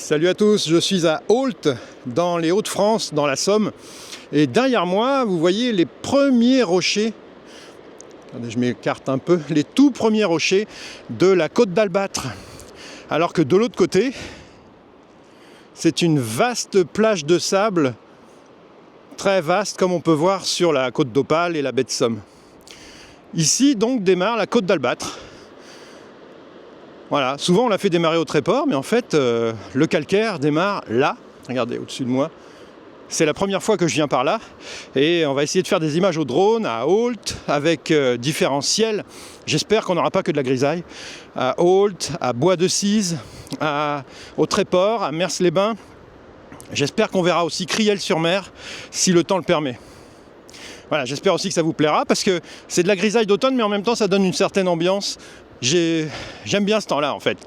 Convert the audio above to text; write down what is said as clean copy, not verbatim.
Salut à tous, je suis à Ault, dans les Hauts-de-France, dans la Somme. Et derrière moi, vous voyez les premiers rochers, attendez, je m'écarte un peu, les tout premiers rochers de la côte d'Albâtre. Alors que de l'autre côté, c'est une vaste plage de sable, très vaste comme on peut voir sur la côte d'Opale et la baie de Somme. Ici donc démarre la côte d'Albâtre. Voilà, souvent on l'a fait démarrer au Tréport, mais en fait le calcaire démarre là. Regardez au-dessus de moi. C'est la première fois que je viens par là. Et on va essayer de faire des images au drone à Ault avec différents ciels. J'espère qu'on n'aura pas que de la grisaille. À Ault, à Bois de Cise, au Tréport, à Mers-les-Bains. J'espère qu'on verra aussi Criel-sur-Mer si le temps le permet. Voilà, j'espère aussi que ça vous plaira parce que c'est de la grisaille d'automne, mais en même temps ça donne une certaine ambiance. J'aime bien ce temps-là en fait.